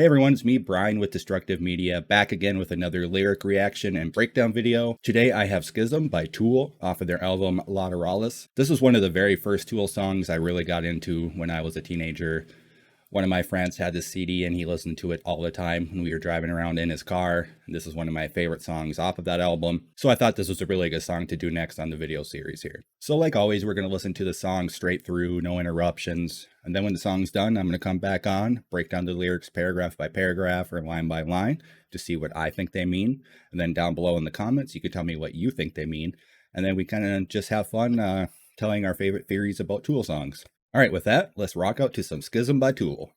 Hey everyone, it's me, Brian with Destructive Media, back again with another lyric reaction and breakdown video. Today I have Schism by Tool off of their album Lateralis. This was one of the very first Tool songs I really got into when I was a teenager. One of my friends had this CD and he listened to it all the time when we were driving around in his car. And this is one of my favorite songs off of that album. So I thought this was a really good song to do next on the video series here. So like always, we're going to listen to the song straight through, no interruptions. And then when the song's done, I'm going to come back on, break down the lyrics paragraph by paragraph or line by line to see what I think they mean. And then down below in the comments, you can tell me what you think they mean. And then we kind of just have fun telling our favorite theories about Tool songs. All right, with that, let's rock out to some Schism by Tool.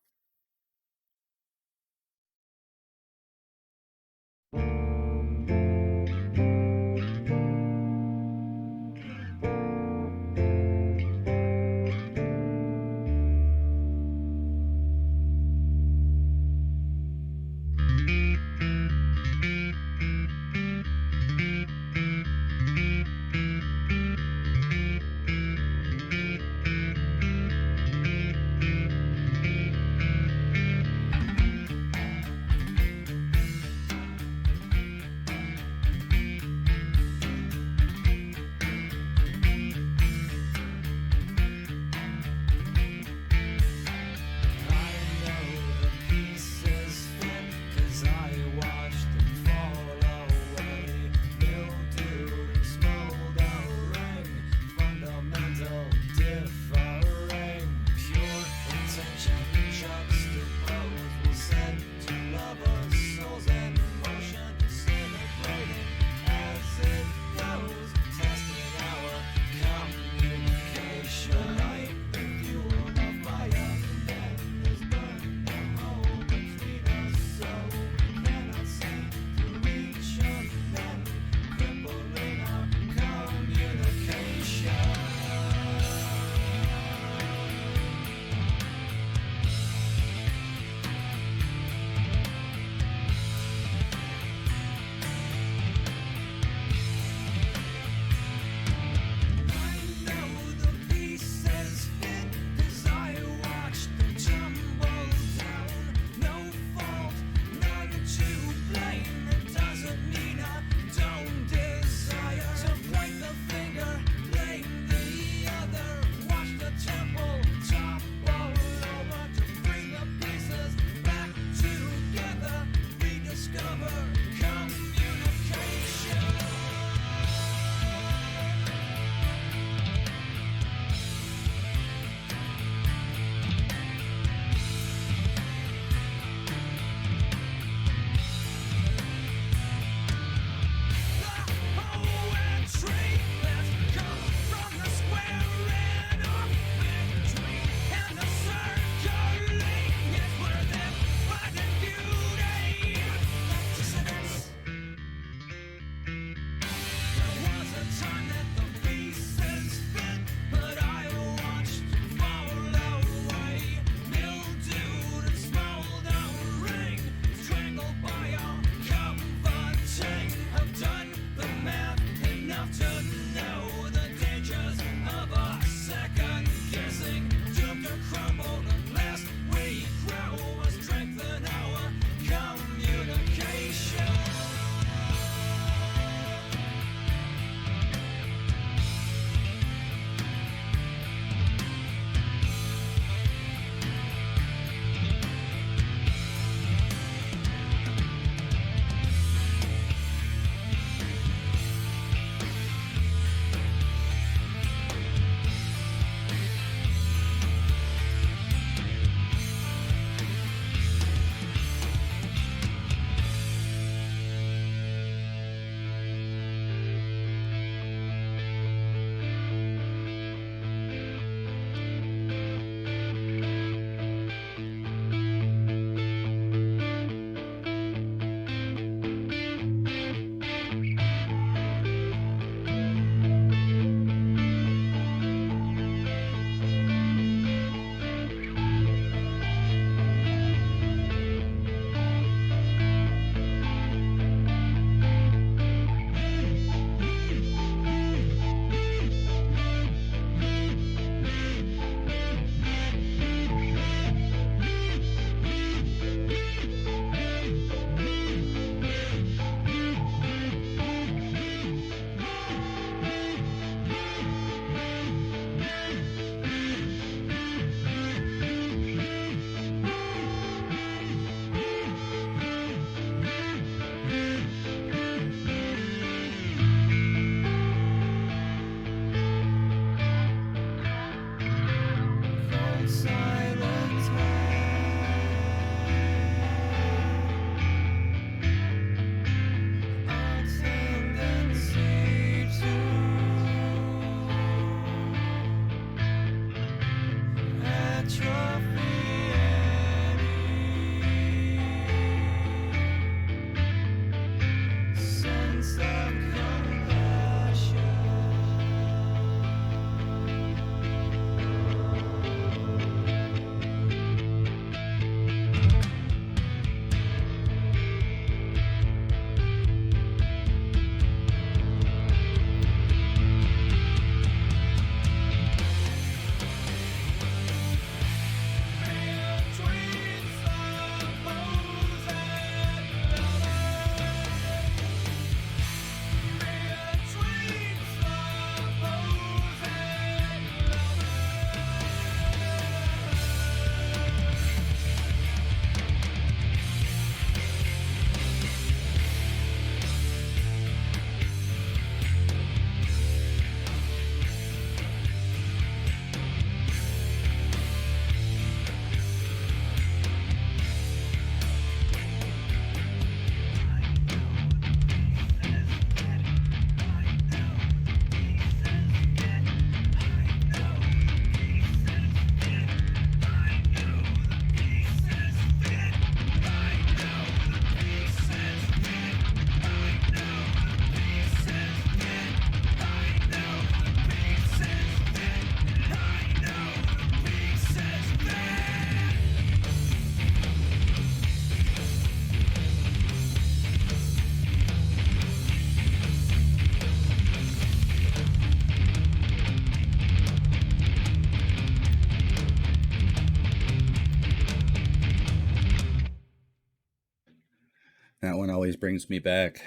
That one always brings me back.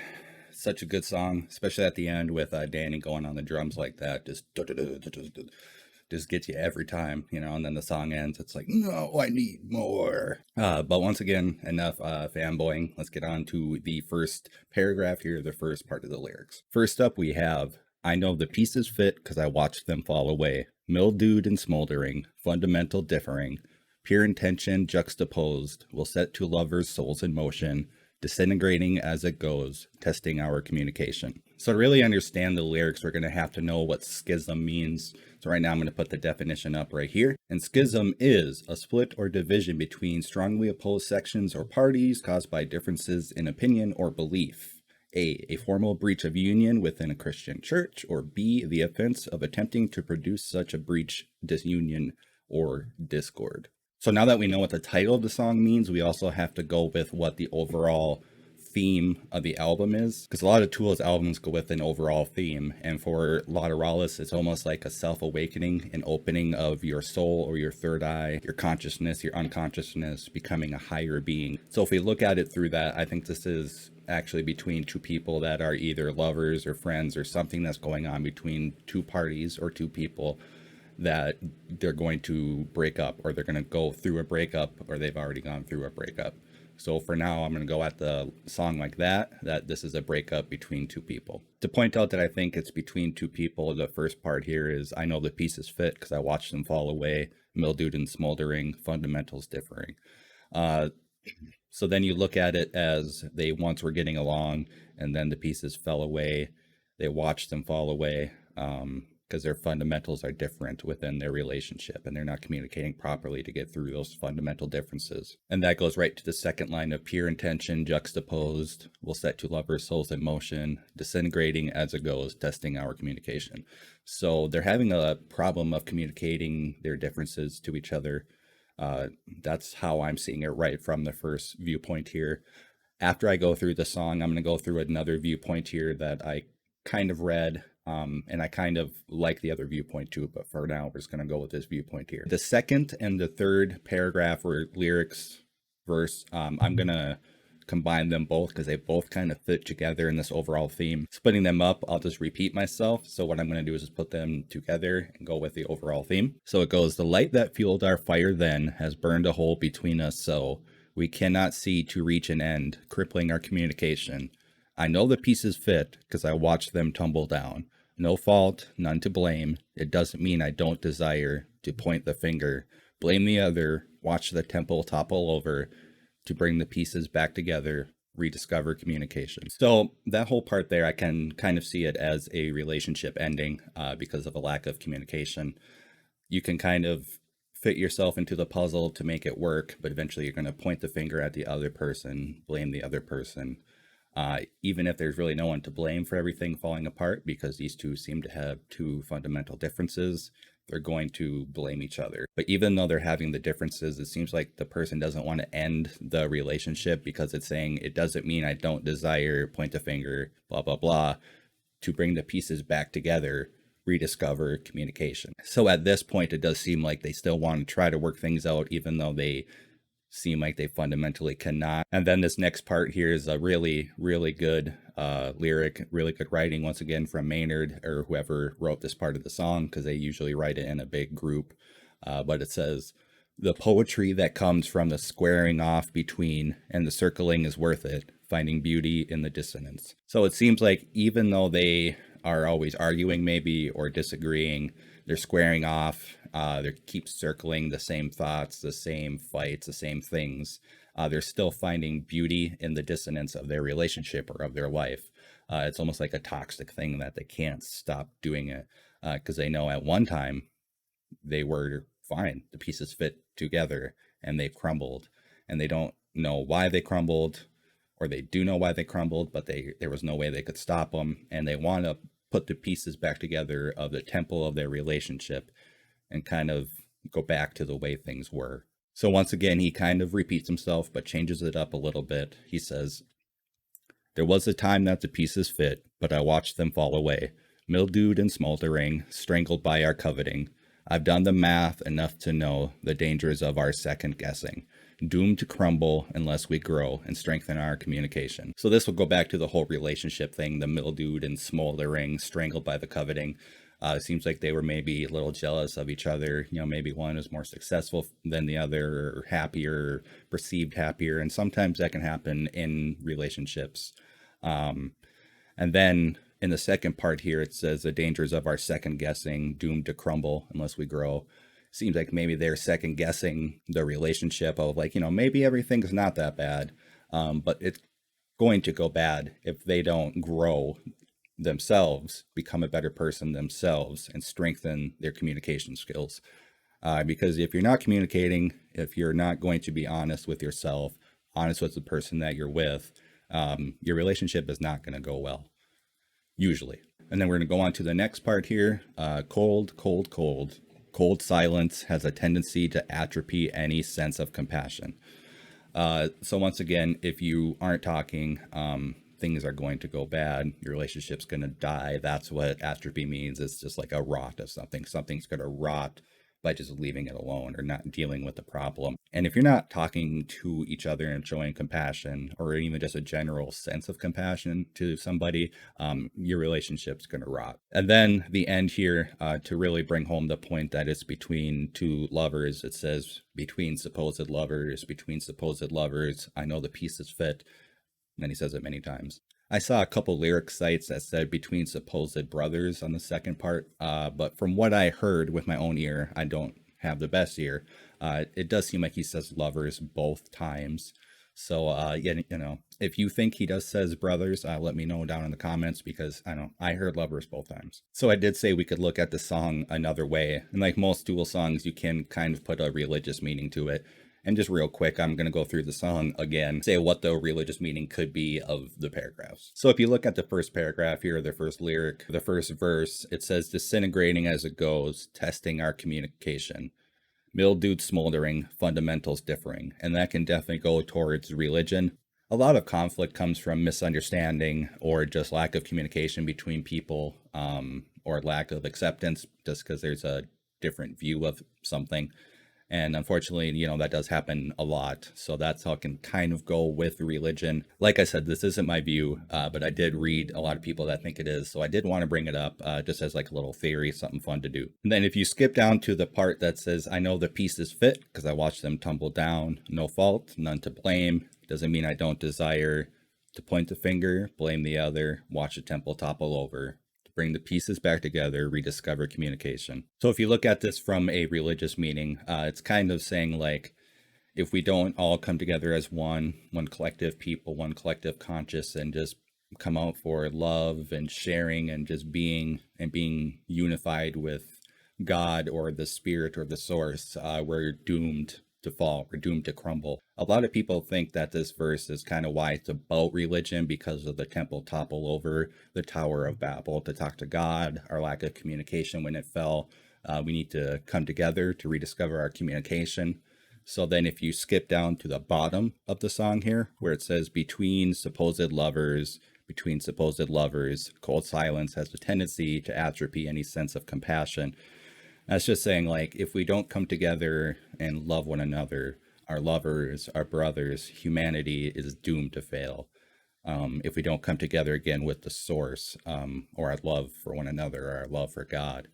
Such a good song, especially at the end with Danny going on the drums like that. Just gets you every time, you know, and then the song ends. It's like, no, I need more. But once again, enough fanboying. Let's get on to the first paragraph here, the first part of the lyrics. First up, we have, I know the pieces fit because I watched them fall away. Mildewed and smoldering, fundamental differing, pure intention juxtaposed, will set two lovers' souls in motion, disintegrating as it goes, testing our communication. So to really understand the lyrics, we're going to have to know what schism means. So right now I'm going to put the definition up right here. And schism is a split or division between strongly opposed sections or parties caused by differences in opinion or belief. A formal breach of union within a Christian church, or B, the offense of attempting to produce such a breach, disunion, or discord. So now that we know what the title of the song means, we also have to go with what the overall theme of the album is. Because a lot of Tool's albums go with an overall theme. And for Lateralus, it's almost like a self-awakening, an opening of your soul or your third eye, your consciousness, your unconsciousness, becoming a higher being. So if we look at it through that, I think this is actually between two people that are either lovers or friends, or something that's going on between two parties or two people that they're going to break up, or they're going to go through a breakup, or they've already gone through a breakup. So for now, I'm going to go at the song like that this is a breakup between two people. To point out that I think it's between two people, the first part here is, I know the pieces fit because I watched them fall away, mildewed and smoldering, fundamentals differing. So then you look at it as they once were getting along, and then the pieces fell away. They watched them fall away, because their fundamentals are different within their relationship, and they're not communicating properly to get through those fundamental differences. And that goes right to the second line of pure intention juxtaposed, will set two lovers' souls in motion, disintegrating as it goes, testing our communication. So they're having a problem of communicating their differences to each other. That's how I'm seeing it right from the first viewpoint here. After I go through the song, I'm going to go through another viewpoint here that I kind of read. And I kind of like the other viewpoint too, but for now, we're just going to go with this viewpoint here. The second and the third paragraph or lyrics verse, I'm going to combine them both because they both kind of fit together in this overall theme. Splitting them up, I'll just repeat myself. So what I'm going to do is just put them together and go with the overall theme. So it goes, the light that fueled our fire then has burned a hole between us, so we cannot see to reach an end, crippling our communication. I know the pieces fit because I watched them tumble down. No fault, none to blame. It doesn't mean I don't desire to point the finger, blame the other, watch the temple topple over, to bring the pieces back together, rediscover communication. So that whole part there, I can kind of see it as a relationship ending because of a lack of communication. You can kind of fit yourself into the puzzle to make it work, but eventually you're going to point the finger at the other person, blame the other person, even if there's really no one to blame for everything falling apart, because these two seem to have two fundamental differences. They're going to blame each other. But even though they're having the differences, it seems like the person doesn't want to end the relationship because it's saying it doesn't mean I don't desire, point the finger, blah, blah, blah, to bring the pieces back together, rediscover communication. So at this point, it does seem like they still want to try to work things out, even though they seem like they fundamentally cannot. And then this next part here is a really, really good lyric, really good writing, once again, from Maynard or whoever wrote this part of the song, because they usually write it in a big group. But it says, "The poetry that comes from the squaring off between and the circling is worth it, finding beauty in the dissonance." So it seems like even though they are always arguing maybe or disagreeing, they're squaring off, they keep circling the same thoughts, the same fights, the same things. They're still finding beauty in the dissonance of their relationship or of their life. It's almost like a toxic thing that they can't stop doing it because they know at one time they were fine. The pieces fit together and they crumbled, and they don't know why they crumbled, or they do know why they crumbled, but there was no way they could stop them, and they want to put the pieces back together of the temple of their relationship and kind of go back to the way things were. So once again, he kind of repeats himself, but changes it up a little bit. He says, "There was a time that the pieces fit, but I watched them fall away, mildewed and smoldering, strangled by our coveting. I've done the math enough to know the dangers of our second guessing, doomed to crumble unless we grow and strengthen our communication." So this will go back to the whole relationship thing, the mildewed and smoldering, strangled by the coveting. It seems like they were maybe a little jealous of each other. You know, maybe one is more successful than the other, or happier, perceived happier. And sometimes that can happen in relationships. And then in the second part here, it says the dangers of our second guessing, doomed to crumble unless we grow. Seems like maybe they're second guessing the relationship of like, maybe everything's not that bad, but it's going to go bad if they don't grow themselves, become a better person themselves, and strengthen their communication skills. Because if you're not communicating, if you're not going to be honest with yourself, honest with the person that you're with, your relationship is not going to go well, usually. And then we're going to go on to the next part here. Cold, cold, cold. Cold silence has a tendency to atrophy any sense of compassion. So once again, if you aren't talking, things are going to go bad. Your relationship's going to die. That's what atrophy means. It's just like a rot of something. Something's going to rot by just leaving it alone or not dealing with the problem. And if you're not talking to each other and showing compassion, or even just a general sense of compassion to somebody, your relationship's going to rot. And then the end here, to really bring home the point that it's between two lovers, it says between supposed lovers, I know the pieces fit. And then he says it many times. I saw a couple lyric sites that said between supposed brothers on the second part, but from what I heard with my own ear, I don't have the best ear, it does seem like he says lovers both times. So, if you think he does says brothers, let me know down in the comments, because I heard lovers both times. So I did say we could look at the song another way. And like most Tool songs, you can kind of put a religious meaning to it. And just real quick, I'm going to go through the song again, say what the religious meaning could be of the paragraphs. So if you look at the first paragraph here, the first lyric, the first verse, it says, "Disintegrating as it goes, testing our communication. Mildewed smoldering, fundamentals differing." And that can definitely go towards religion. A lot of conflict comes from misunderstanding or just lack of communication between people, or lack of acceptance just because there's a different view of something. And unfortunately, that does happen a lot. So that's how it can kind of go with religion. Like I said, this isn't my view, but I did read a lot of people that think it is. So I did want to bring it up just as like a little theory, something fun to do. And then if you skip down to the part that says, "I know the pieces fit because I watched them tumble down. No fault, none to blame. Doesn't mean I don't desire to point the finger, blame the other, watch the temple topple over, to bring the pieces back together, rediscover communication. So if you look at this from a religious meaning, it's kind of saying like, if we don't all come together as one collective people, one collective conscious, and just come out for love and sharing and just being unified with God or the spirit or the source, we're doomed to fall. We're doomed to crumble. A lot of people think that this verse is kind of why it's about religion, because of the temple topple over the Tower of Babel to talk to God, our lack of communication when it fell. We need to come together to rediscover our communication. So then if you skip down to the bottom of the song here, where it says between supposed lovers, cold silence has a tendency to atrophy any sense of compassion. That's just saying, like, if we don't come together and love one another, our lovers, our brothers, humanity is doomed to fail. If we don't come together again with the source, or our love for one another, or our love for God.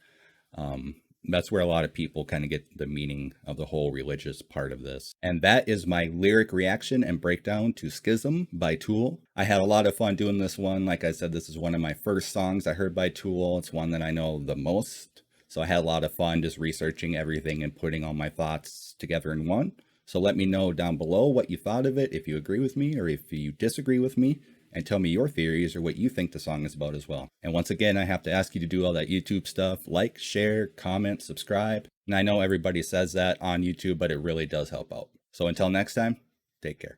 That's where a lot of people kind of get the meaning of the whole religious part of this. And that is my lyric reaction and breakdown to Schism by Tool. I had a lot of fun doing this one. Like I said, this is one of my first songs I heard by Tool. It's one that I know the most. So I had a lot of fun just researching everything and putting all my thoughts together in one. So let me know down below what you thought of it, if you agree with me or if you disagree with me. And tell me your theories or what you think the song is about as well. And once again, I have to ask you to do all that YouTube stuff. Like, share, comment, subscribe. And I know everybody says that on YouTube, but it really does help out. So until next time, take care.